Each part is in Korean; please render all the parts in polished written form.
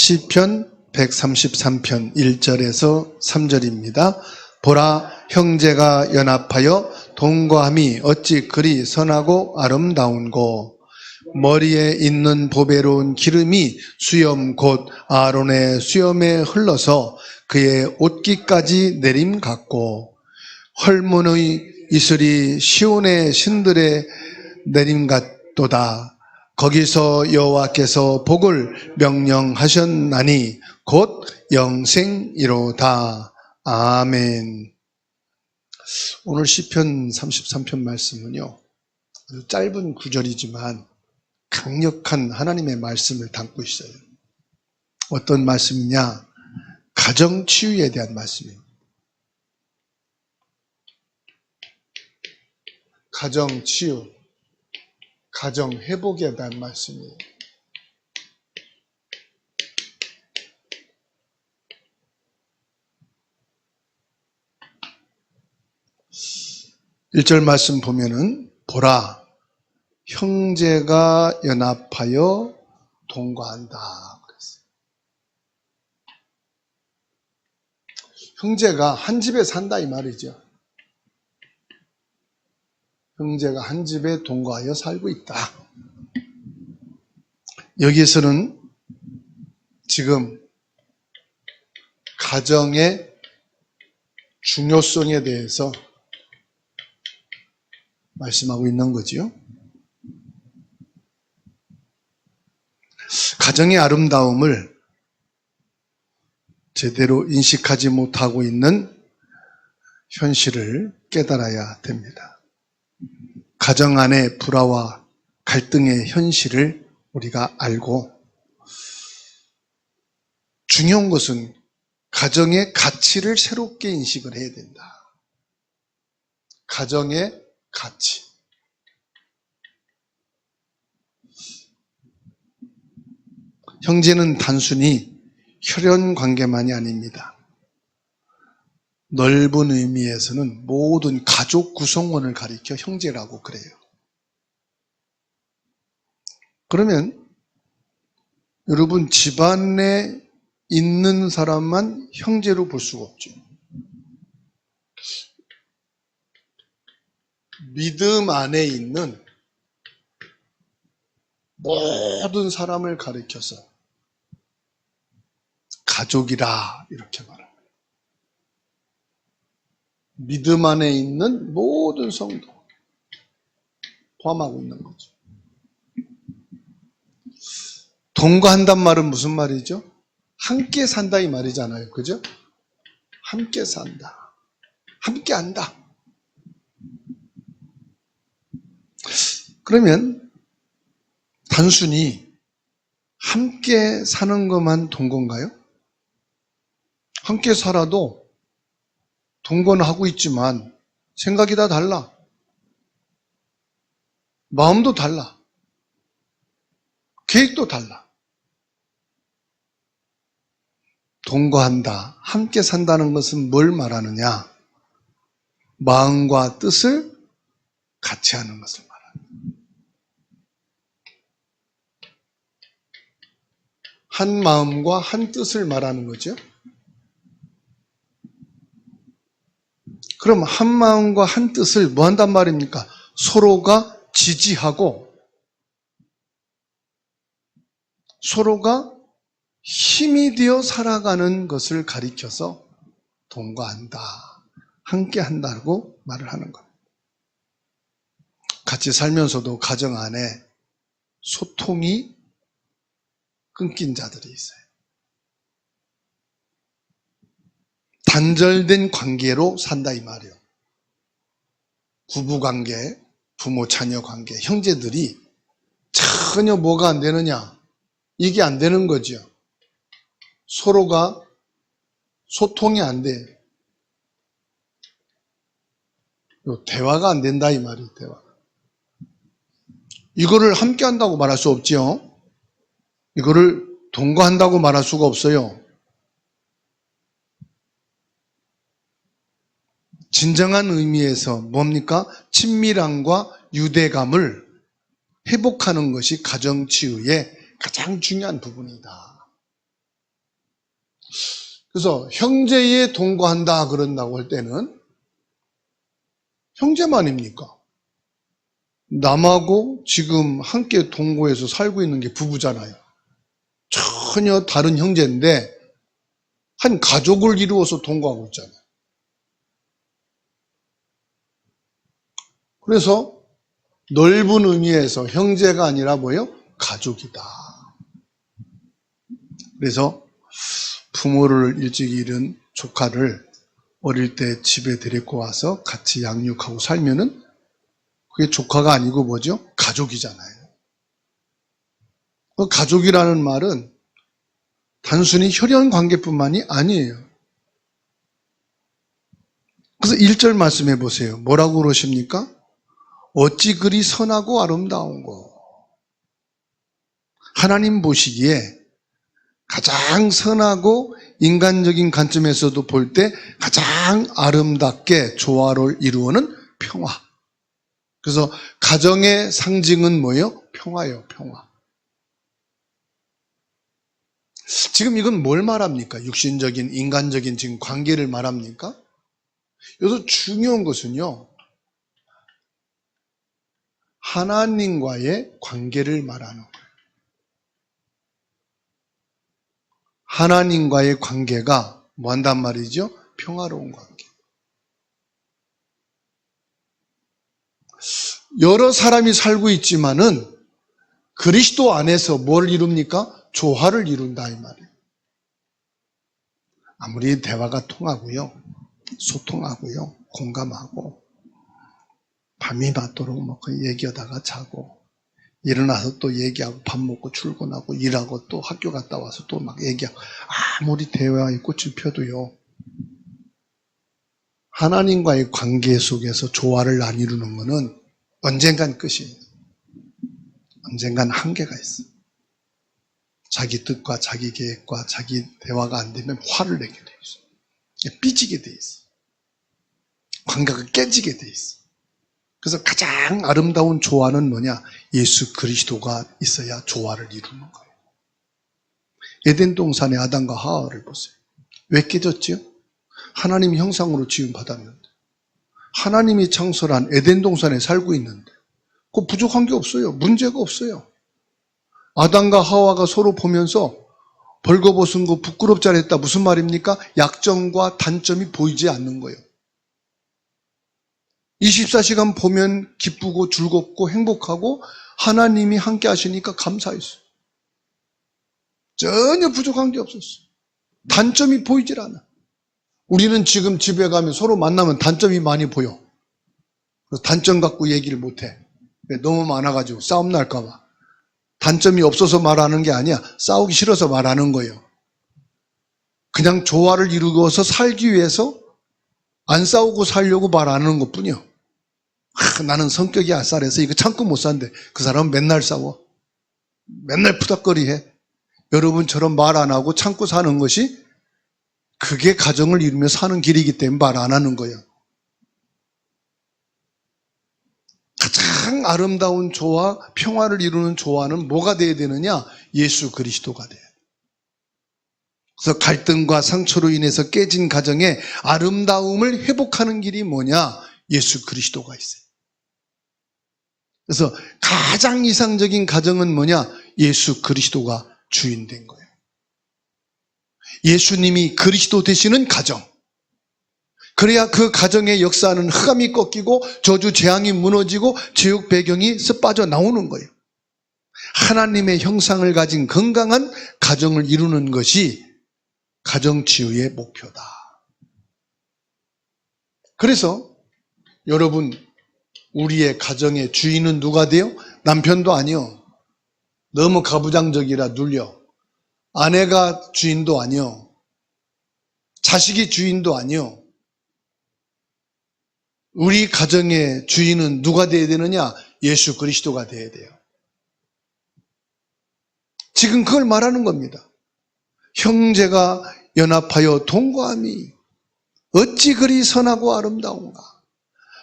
시편 133편 1절에서 3절입니다. 보라, 형제가 연합하여 동거함이 어찌 그리 선하고 아름다운고. 머리에 있는 보배로운 기름이 수염 곧 아론의 수염에 흘러서 그의 옷깃까지 내림 같고, 헐문의 이슬이 시온의 신들의 내림 같도다. 거기서 여호와께서 복을 명령하셨나니 곧 영생이로다. 아멘. 오늘 시편 33편 말씀은요, 아주 짧은 구절이지만 강력한 하나님의 말씀을 담고 있어요. 어떤 말씀이냐? 가정치유에 대한 말씀이에요. 가정치유, 가정회복에 대한 말씀이에요. 1절 말씀 보면은 보라, 형제가 연합하여 동거한다 그랬어요. 형제가 한 집에 산다 이 말이죠. 형제가 한 집에 동거하여 살고 있다. 여기에서는 지금 가정의 중요성에 대해서 말씀하고 있는 거지요. 가정의 아름다움을 제대로 인식하지 못하고 있는 현실을 깨달아야 됩니다. 가정 안의 불화와 갈등의 현실을 우리가 알고, 중요한 것은 가정의 가치를 새롭게 인식을 해야 된다. 가정의 가치. 형제는 단순히 혈연 관계만이 아닙니다. 넓은 의미에서는 모든 가족 구성원을 가리켜 형제라고 그래요. 그러면 여러분, 집안에 있는 사람만 형제로 볼 수가 없죠. 믿음 안에 있는 모든 사람을 가리켜서 가족이라 이렇게 말합니다. 믿음 안에 있는 모든 성도 포함하고 있는 거죠. 동거한단 말은 무슨 말이죠? 함께 산다 이 말이잖아요. 그죠? 함께 산다. 함께 한다. 그러면 단순히 함께 사는 것만 동거인가요? 함께 살아도 동거는 하고 있지만 생각이 다 달라. 마음도 달라. 계획도 달라. 동거한다, 함께 산다는 것은 뭘 말하느냐? 마음과 뜻을 같이 하는 것을 말합니다. 한 마음과 한 뜻을 말하는 거죠. 그럼 한 마음과 한 뜻을 뭐 한단 말입니까? 서로가 지지하고 서로가 힘이 되어 살아가는 것을 가리켜서 동거한다, 함께 한다고 말을 하는 겁니다. 같이 살면서도 가정 안에 소통이 끊긴 자들이 있어요. 단절된 관계로 산다 이 말이에요. 부부관계, 부모 자녀 관계, 형제들이 전혀 뭐가 안 되느냐? 이게 안 되는 거죠. 서로가 소통이 안 돼. 대화가 안 된다 이 말이에요. 대화. 이거를 함께 한다고 말할 수 없지요. 이거를 동거한다고 말할 수가 없어요. 진정한 의미에서 뭡니까? 친밀함과 유대감을 회복하는 것이 가정치유의 가장 중요한 부분이다. 그래서 형제에 동거한다 그런다고 할 때는 형제만입니까? 남하고 지금 함께 동거해서 살고 있는 게 부부잖아요. 전혀 다른 형제인데 한 가족을 이루어서 동거하고 있잖아요. 그래서 넓은 의미에서 형제가 아니라 뭐예요? 가족이다. 그래서 부모를 일찍 잃은 조카를 어릴 때 집에 데리고 와서 같이 양육하고 살면은 그게 조카가 아니고 뭐죠? 가족이잖아요. 그 가족이라는 말은 단순히 혈연 관계뿐만이 아니에요. 그래서 1절 말씀해 보세요. 뭐라고 그러십니까? 어찌 그리 선하고 아름다운 거. 하나님 보시기에 가장 선하고 인간적인 관점에서도 볼 때 가장 아름답게 조화를 이루어는 평화. 그래서 가정의 상징은 뭐예요? 평화예요, 평화. 지금 이건 뭘 말합니까? 육신적인, 인간적인 지금 관계를 말합니까? 여기서 중요한 것은요, 하나님과의 관계를 말하는 거예요. 하나님과의 관계가 뭐 한단 말이죠? 평화로운 관계. 여러 사람이 살고 있지만은 그리스도 안에서 뭘 이룹니까? 조화를 이룬다 이 말이에요. 아무리 대화가 통하고요, 소통하고요, 공감하고 밤이 맞도록 뭐 거의 얘기하다가 자고 일어나서 또 얘기하고 밥 먹고 출근하고 일하고 또 학교 갔다 와서 또 막 얘기하고 아무리 대화에 꽃을 펴도요, 하나님과의 관계 속에서 조화를 안 이루는 것은 언젠간 끝이에요. 언젠간 한계가 있어요. 자기 뜻과 자기 계획과 자기 대화가 안 되면 화를 내게 돼 있어요. 삐지게 돼 있어요. 관계가 깨지게 돼 있어요. 그래서 가장 아름다운 조화는 뭐냐? 예수 그리스도가 있어야 조화를 이루는 거예요. 에덴 동산의 아담과 하와를 보세요. 왜 깨졌지요? 하나님 형상으로 지음받았는데, 하나님이 창설한 에덴 동산에 살고 있는데 그 부족한 게 없어요. 문제가 없어요. 아담과 하와가 서로 보면서 벌거벗은 거 부끄럽지 않았다. 무슨 말입니까? 약점과 단점이 보이지 않는 거예요. 24시간 보면 기쁘고 즐겁고 행복하고 하나님이 함께 하시니까 감사했어요. 전혀 부족한 게 없었어요. 단점이 보이질 않아. 우리는 지금 집에 가면 서로 만나면 단점이 많이 보여. 그래서 단점 갖고 얘기를 못해. 너무 많아가지고 싸움 날까 봐. 단점이 없어서 말하는 게 아니야. 싸우기 싫어서 말하는 거예요. 그냥 조화를 이루어서 살기 위해서 안 싸우고 살려고 말하는 것뿐이요. 나는 성격이 아싸래서 이거 참고 못 산대. 그 사람은 맨날 싸워. 맨날 푸닥거리해. 여러분처럼 말 안 하고 참고 사는 것이 그게 가정을 이루며 사는 길이기 때문에 말 안 하는 거예요. 가장 아름다운 조화, 평화를 이루는 조화는 뭐가 돼야 되느냐? 예수 그리스도가 돼요. 그래서 갈등과 상처로 인해서 깨진 가정의 아름다움을 회복하는 길이 뭐냐? 예수 그리스도가 있어요. 그래서 가장 이상적인 가정은 뭐냐? 예수 그리스도가 주인 된 거예요. 예수님이 그리스도 되시는 가정. 그래야 그 가정의 역사는 흑암이 꺾이고 저주 재앙이 무너지고 지옥 배경이 쓱 나오는 거예요. 하나님의 형상을 가진 건강한 가정을 이루는 것이 가정치유의 목표다. 그래서 여러분, 우리의 가정의 주인은 누가 돼요? 남편도 아니요. 너무 가부장적이라 눌려. 아내가 주인도 아니요. 자식이 주인도 아니요. 우리 가정의 주인은 누가 돼야 되느냐? 예수 그리스도가 돼야 돼요. 지금 그걸 말하는 겁니다. 형제가 연합하여 동거함이 어찌 그리 선하고 아름다운가.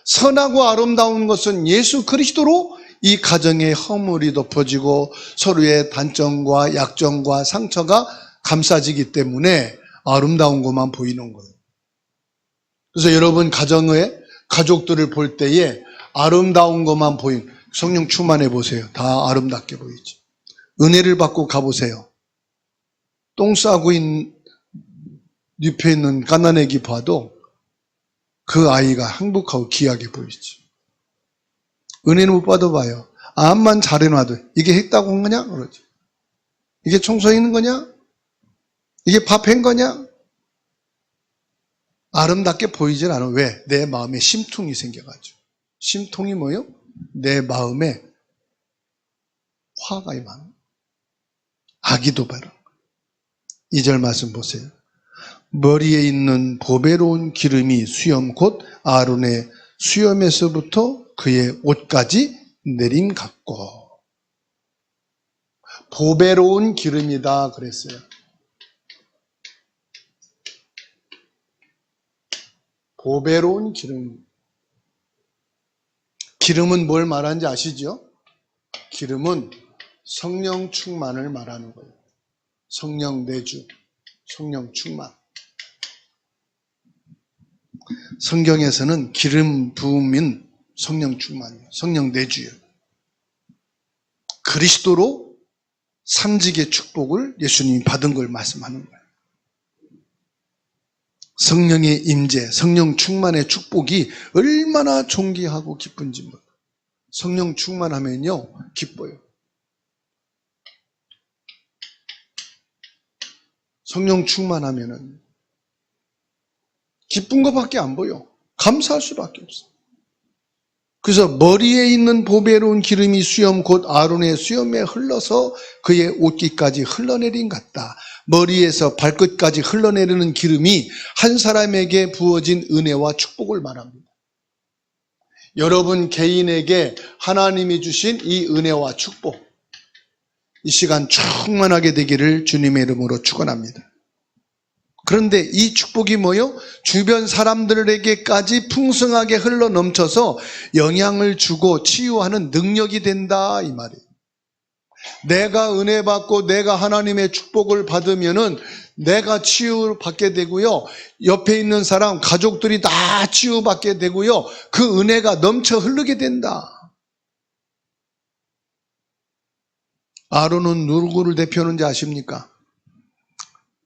선하고 아름다운 것은 예수 그리스도로 이 가정의 허물이 덮어지고 서로의 단점과 약점과 상처가 감싸지기 때문에 아름다운 것만 보이는 거예요. 그래서 여러분 가정의 가족들을 볼 때에 아름다운 것만 보인 성령 충만해 보세요. 다 아름답게 보이죠. 은혜를 받고 가보세요. 똥 싸고 눕혀 있는 갓난아기 봐도 그 아이가 행복하고 귀하게 보이죠. 은혜는 못 받아봐요. 암만 잘해놔도 이게 했다고 한 거냐? 그러죠. 이게 청소했는 거냐? 이게 밥한 거냐? 아름답게 보이질 않아. 왜? 내 마음에 심통이 생겨가지고. 심통이 뭐예요? 내 마음에 화가 많아. 악의도 바라. 2절 말씀 보세요. 머리에 있는 보배로운 기름이 수염 곧 아론의 수염에서부터 그의 옷까지 내림 같고. 보배로운 기름이다 그랬어요. 보배로운 기름. 기름은 뭘 말하는지 아시죠? 기름은 성령 충만을 말하는 거예요. 성령 내주, 성령 충만. 성경에서는 기름 부음인 성령 충만이에요. 성령 내주예요. 그리스도로 삼직의 축복을 예수님이 받은 걸 말씀하는 거예요. 성령의 임재, 성령 충만의 축복이 얼마나 존귀하고 기쁜지 몰라요. 성령 충만하면요 기뻐요. 성령 충만하면은 기쁜 것밖에 안 보여. 감사할 수밖에 없어. 그래서 머리에 있는 보배로운 기름이 수염 곧 아론의 수염에 흘러서 그의 옷깃까지 흘러내린 같다. 머리에서 발끝까지 흘러내리는 기름이 한 사람에게 부어진 은혜와 축복을 말합니다. 여러분 개인에게 하나님이 주신 이 은혜와 축복, 이 시간 충만하게 되기를 주님의 이름으로 축원합니다. 그런데 이 축복이 뭐요? 주변 사람들에게까지 풍성하게 흘러 넘쳐서 영향을 주고 치유하는 능력이 된다 이 말이에요. 내가 은혜 받고 내가 하나님의 축복을 받으면은 내가 치유받게 되고요. 옆에 있는 사람, 가족들이 다 치유받게 되고요. 그 은혜가 넘쳐 흐르게 된다. 아론은 누구를 대표하는지 아십니까?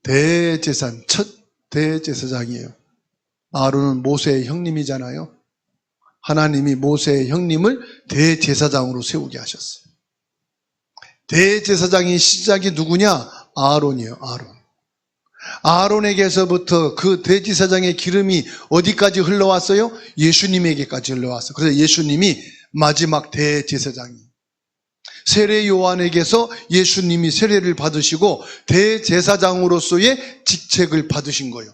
대제사장, 첫 대제사장이에요. 아론은 모세의 형님이잖아요. 하나님이 모세의 형님을 대제사장으로 세우게 하셨어요. 대제사장의 시작이 누구냐? 아론이에요. 아론에게서부터 그 대제사장의 기름이 어디까지 흘러왔어요? 예수님에게까지 흘러왔어요. 그래서 예수님이 마지막 대제사장이에요. 세례 요한에게서 예수님이 세례를 받으시고 대제사장으로서의 직책을 받으신 거예요.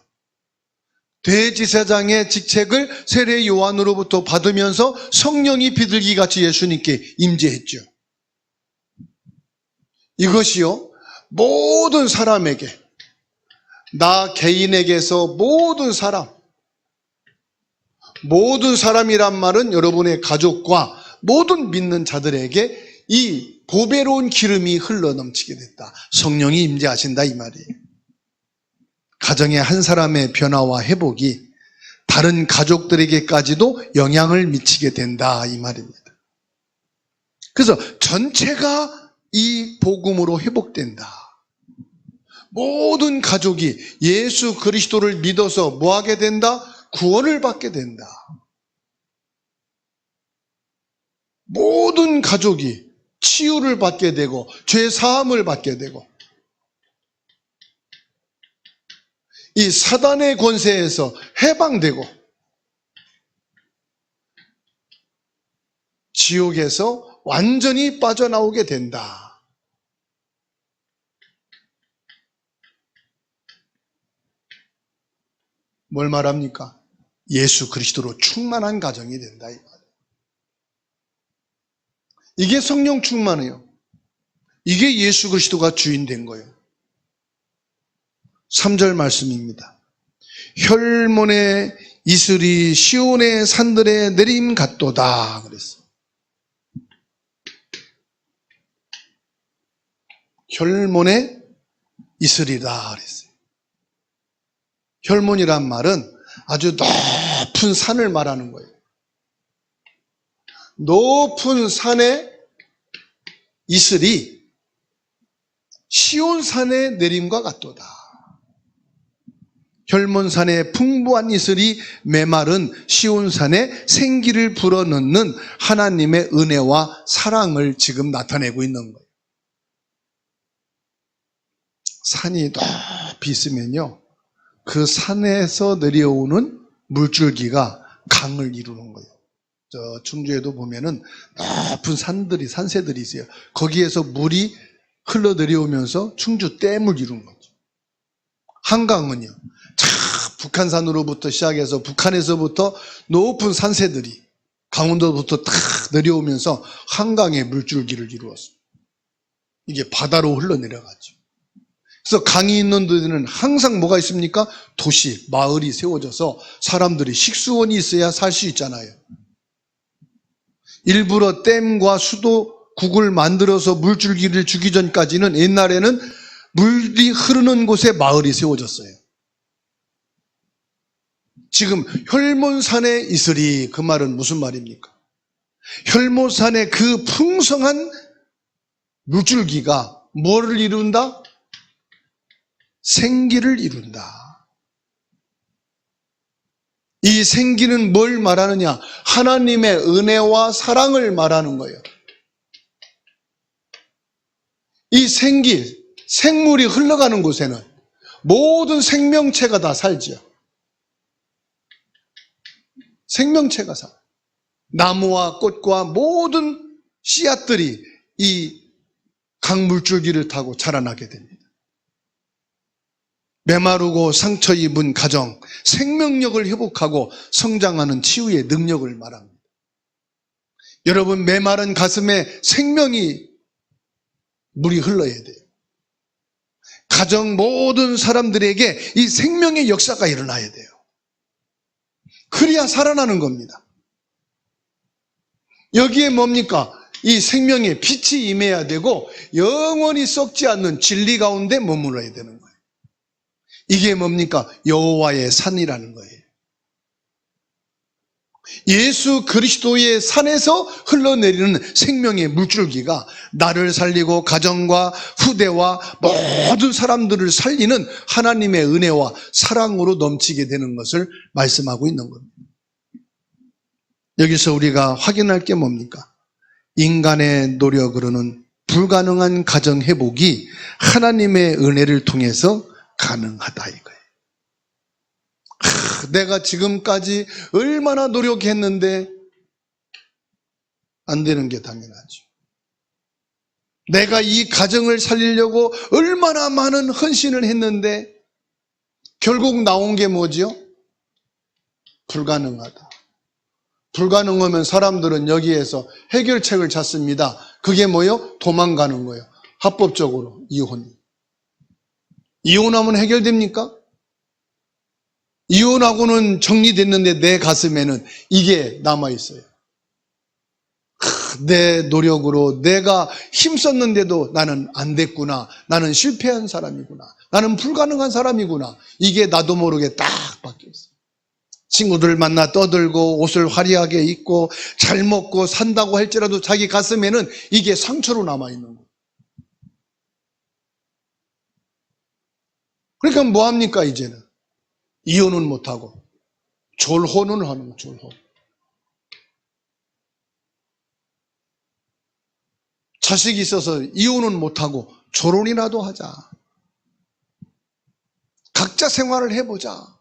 대제사장의 직책을 세례 요한으로부터 받으면서 성령이 비둘기같이 예수님께 임재했죠. 이것이요, 모든 사람에게, 나 개인에게서 모든 사람이란 말은 여러분의 가족과 모든 믿는 자들에게 이 보배로운 기름이 흘러넘치게 됐다. 성령이 임재하신다 이 말이에요. 가정의 한 사람의 변화와 회복이 다른 가족들에게까지도 영향을 미치게 된다 이 말입니다. 그래서 전체가 이 복음으로 회복된다. 모든 가족이 예수 그리스도를 믿어서 뭐하게 된다? 구원을 받게 된다. 모든 가족이 치유를 받게 되고 죄 사함을 받게 되고 이 사단의 권세에서 해방되고 지옥에서 완전히 빠져나오게 된다. 뭘 말합니까? 예수 그리스도로 충만한 가정이 된다. 이게 성령 충만이에요. 이게 예수 그리스도가 주인 된 거예요. 3절 말씀입니다. 혈몬의 이슬이 시온의 산들에 내림 같도다 그랬어요. 혈몬의 이슬이다 그랬어요. 혈몬이란 말은 아주 높은 산을 말하는 거예요. 높은 산의 이슬이 시온산의 내림과 같도다. 혈몬산의 풍부한 이슬이 메마른 시온산에 생기를 불어넣는 하나님의 은혜와 사랑을 지금 나타내고 있는 거예요. 산이 높이 있으면요, 그 산에서 내려오는 물줄기가 강을 이루는 거예요. 저 충주에도 보면은 높은 산새들이 있어요. 거기에서 물이 흘러 내려오면서 충주 댐을 이룬 거죠. 한강은요, 북한산으로부터 시작해서 북한에서부터 높은 산새들이 강원도부터 탁 내려오면서 한강의 물줄기를 이루었어요. 이게 바다로 흘러내려가죠. 그래서 강이 있는 데는 항상 뭐가 있습니까? 도시, 마을이 세워져서 사람들이 식수원이 있어야 살 수 있잖아요. 일부러 댐과 수도국을 만들어서 물줄기를 주기 전까지는 옛날에는 물이 흐르는 곳에 마을이 세워졌어요. 지금 혈몬산의 이슬이, 그 말은 무슨 말입니까? 혈몬산의 그 풍성한 물줄기가 뭐를 이룬다? 생기를 이룬다. 이 생기는 뭘 말하느냐? 하나님의 은혜와 사랑을 말하는 거예요. 이 생물이 흘러가는 곳에는 모든 생명체가 다 살지요. 생명체가 살아요. 나무와 꽃과 모든 씨앗들이 이 강물줄기를 타고 자라나게 됩니다. 메마르고 상처 입은 가정, 생명력을 회복하고 성장하는 치유의 능력을 말합니다. 여러분, 메마른 가슴에 생명이 물이 흘러야 돼요. 가정 모든 사람들에게 이 생명의 역사가 일어나야 돼요. 그래야 살아나는 겁니다. 여기에 뭡니까? 이 생명의 빛이 임해야 되고 영원히 썩지 않는 진리 가운데 머물러야 되는 거예요. 이게 뭡니까? 여호와의 산이라는 거예요. 예수 그리스도의 산에서 흘러내리는 생명의 물줄기가 나를 살리고 가정과 후대와 모든 사람들을 살리는 하나님의 은혜와 사랑으로 넘치게 되는 것을 말씀하고 있는 겁니다. 여기서 우리가 확인할 게 뭡니까? 인간의 노력으로는 불가능한 가정 회복이 하나님의 은혜를 통해서 가능하다 이거예요. 내가 지금까지 얼마나 노력했는데 안 되는 게 당연하죠. 내가 이 가정을 살리려고 얼마나 많은 헌신을 했는데 결국 나온 게 뭐지요? 불가능하다. 불가능하면 사람들은 여기에서 해결책을 찾습니다. 그게 뭐예요? 도망가는 거예요. 합법적으로 이혼. 이혼하면 해결됩니까? 이혼하고는 정리됐는데 내 가슴에는 이게 남아있어요. 내 노력으로 내가 힘썼는데도 나는 안 됐구나. 나는 실패한 사람이구나. 나는 불가능한 사람이구나. 이게 나도 모르게 딱 바뀌었어요. 친구들 만나 떠들고 옷을 화려하게 입고 잘 먹고 산다고 할지라도 자기 가슴에는 이게 상처로 남아있는 거예요. 그러니까 뭐합니까 이제는? 이혼은 못하고 졸혼은 하는 거예요. 졸혼. 자식이 있어서 이혼은 못하고 졸혼이라도 하자. 각자 생활을 해보자.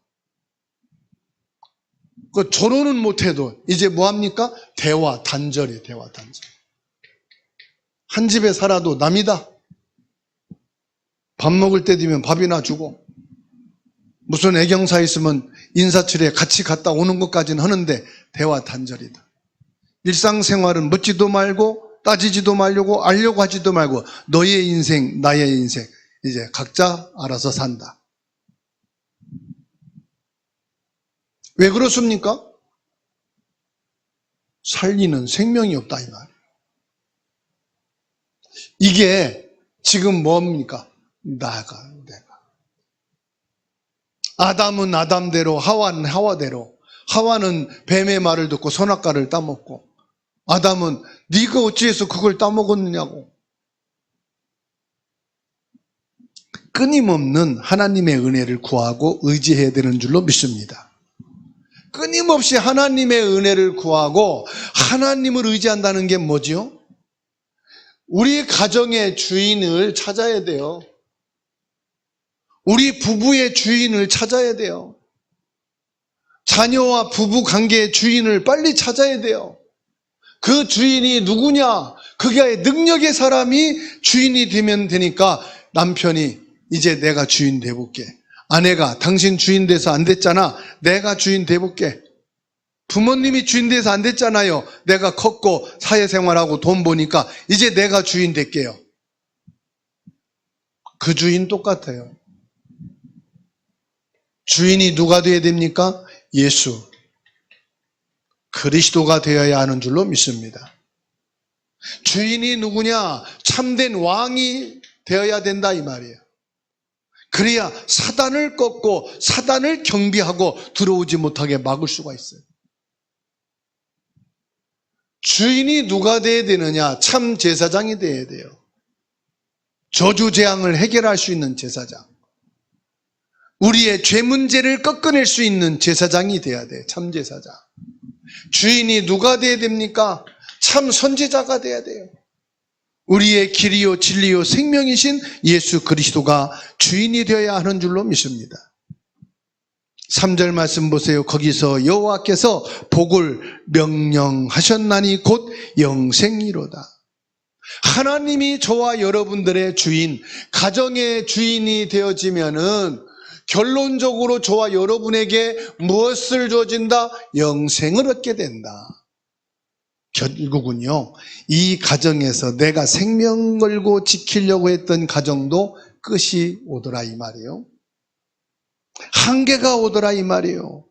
그 졸혼은 못해도 이제 뭐합니까? 대화 단절이에요. 대화 단절. 한 집에 살아도 남이다. 밥 먹을 때 되면 밥이나 주고 무슨 애경사 있으면 인사철에 같이 갔다 오는 것까지는 하는데 대화 단절이다. 일상생활은 묻지도 말고 따지지도 말려고 알려고 하지도 말고 너의 인생 나의 인생 이제 각자 알아서 산다. 왜 그렇습니까? 살리는 생명이 없다 이 말이에요. 이게 지금 뭡니까? 내가 아담은 아담대로, 하와는 하와대로. 하와는 뱀의 말을 듣고 선악과를 따먹고, 아담은 네가 어찌해서 그걸 따먹었느냐고. 끊임없는 하나님의 은혜를 구하고 의지해야 되는 줄로 믿습니다. 끊임없이 하나님의 은혜를 구하고 하나님을 의지한다는 게 뭐지요? 우리 가정의 주인을 찾아야 돼요. 우리 부부의 주인을 찾아야 돼요. 자녀와 부부 관계의 주인을 빨리 찾아야 돼요. 그 주인이 누구냐? 그게 능력의 사람이 주인이 되면 되니까 남편이 이제 내가 주인 돼볼게. 아내가 당신 주인 돼서 안 됐잖아. 내가 주인 돼볼게. 부모님이 주인 돼서 안 됐잖아요. 내가 컸고 사회생활하고 돈 버니까 이제 내가 주인 될게요. 그 주인 똑같아요. 주인이 누가 되어야 됩니까? 예수 그리스도가 되어야 하는 줄로 믿습니다. 주인이 누구냐? 참된 왕이 되어야 된다 이 말이에요. 그래야 사단을 꺾고 사단을 경비하고 들어오지 못하게 막을 수가 있어요. 주인이 누가 되어야 되느냐? 참 제사장이 되어야 돼요. 저주재앙을 해결할 수 있는 제사장. 우리의 죄 문제를 꺾어낼 수 있는 제사장이 돼야 돼. 참 제사장. 주인이 누가 돼야 됩니까? 참 선지자가 돼야 돼요. 우리의 길이요 진리요 생명이신 예수 그리스도가 주인이 되어야 하는 줄로 믿습니다. 3절 말씀 보세요. 거기서 여호와께서 복을 명령하셨나니 곧 영생이로다. 하나님이 저와 여러분들의 주인, 가정의 주인이 되어지면은 결론적으로 저와 여러분에게 무엇을 주어진다? 영생을 얻게 된다. 결국은요, 이 가정에서 내가 생명 걸고 지키려고 했던 가정도 끝이 오더라 이 말이에요. 한계가 오더라 이 말이에요.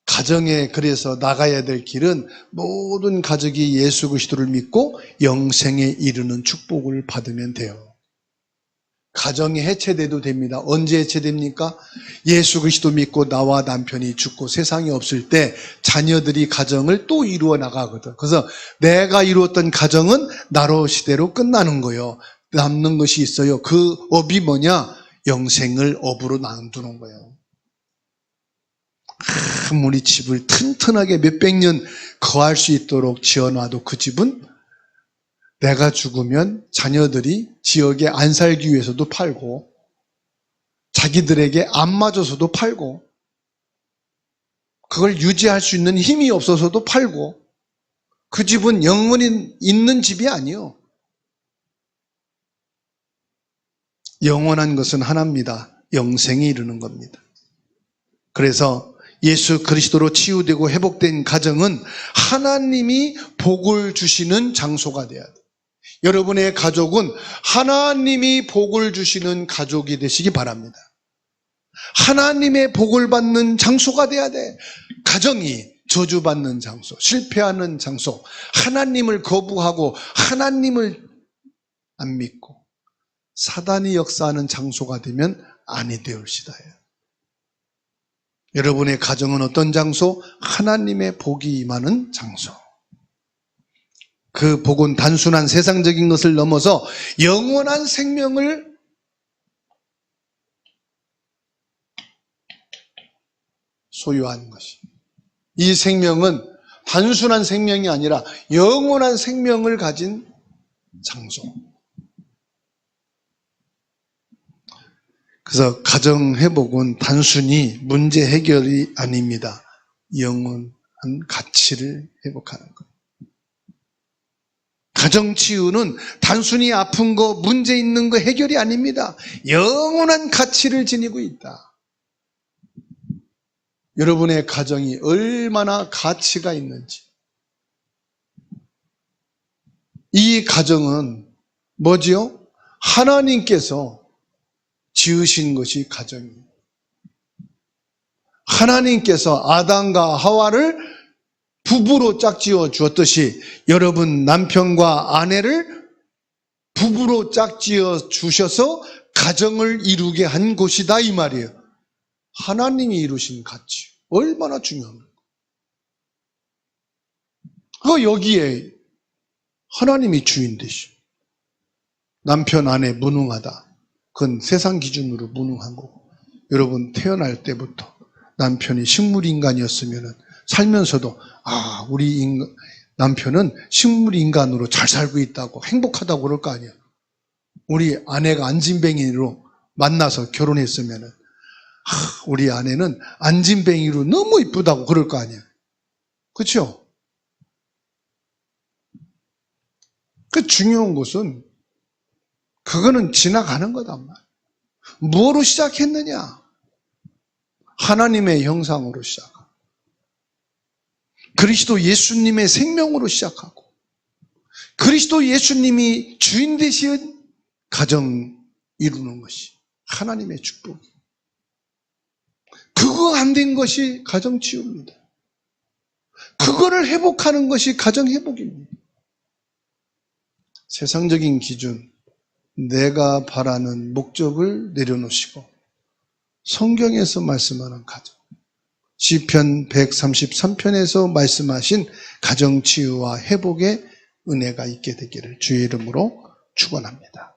가정에 그래서 나가야 될 길은 모든 가족이 예수 그리스도를 믿고 영생에 이르는 축복을 받으면 돼요. 가정이 해체돼도 됩니다. 언제 해체됩니까? 예수 그리스도 믿고 나와 남편이 죽고 세상이 없을 때 자녀들이 가정을 또 이루어 나가거든. 그래서 내가 이루었던 가정은 나로 시대로 끝나는 거예요. 남는 것이 있어요. 그 업이 뭐냐? 영생을 업으로 나누는 거예요. 아무리 집을 튼튼하게 몇백 년 거할 수 있도록 지어놔도 그 집은 내가 죽으면 자녀들이 지역에 안 살기 위해서도 팔고 자기들에게 안 맞아서도 팔고 그걸 유지할 수 있는 힘이 없어서도 팔고 그 집은 영원히 있는 집이 아니에요. 영원한 것은 하나입니다. 영생에 이르는 겁니다. 그래서 예수 그리스도로 치유되고 회복된 가정은 하나님이 복을 주시는 장소가 돼야 돼요. 여러분의 가족은 하나님이 복을 주시는 가족이 되시기 바랍니다. 하나님의 복을 받는 장소가 돼야 돼. 가정이 저주받는 장소, 실패하는 장소, 하나님을 거부하고 하나님을 안 믿고 사단이 역사하는 장소가 되면 아니 되올시다예요. 여러분의 가정은 어떤 장소? 하나님의 복이 임하는 장소. 그 복은 단순한 세상적인 것을 넘어서 영원한 생명을 소유하는 것이. 이 생명은 단순한 생명이 아니라 영원한 생명을 가진 장소. 그래서 가정 회복은 단순히 문제 해결이 아닙니다. 영원한 가치를 회복하는 것. 가정 치유는 단순히 아픈 거, 문제 있는 거 해결이 아닙니다. 영원한 가치를 지니고 있다. 여러분의 가정이 얼마나 가치가 있는지. 이 가정은 뭐지요? 하나님께서 지으신 것이 가정이에요. 하나님께서 아담과 하와를 부부로 짝지어 주었듯이 여러분 남편과 아내를 부부로 짝지어 주셔서 가정을 이루게 한 곳이다 이 말이에요. 하나님이 이루신 가치 얼마나 중요합니까? 여기에 하나님이 주인 되시오. 남편 아내 무능하다. 그건 세상 기준으로 무능한 거고, 여러분 태어날 때부터 남편이 식물인간이었으면 살면서도 우리 남편은 식물인간으로 잘 살고 있다고 행복하다고 그럴 거 아니야. 우리 아내가 안진뱅이로 만나서 결혼했으면 우리 아내는 안진뱅이로 너무 이쁘다고 그럴 거 아니야. 그렇죠? 그 중요한 것은 그거는 지나가는 거단 말이야. 뭐로 시작했느냐? 하나님의 형상으로 시작하고 그리스도 예수님의 생명으로 시작하고 그리스도 예수님이 주인 되신 가정 이루는 것이 하나님의 축복이에요. 그거 안 된 것이 가정 치유입니다. 그거를 회복하는 것이 가정 회복입니다. 세상적인 기준, 내가 바라는 목적을 내려놓으시고 성경에서 말씀하는 가정, 시편 133편에서 말씀하신 가정 치유와 회복의 은혜가 있게 되기를 주의 이름으로 축원합니다.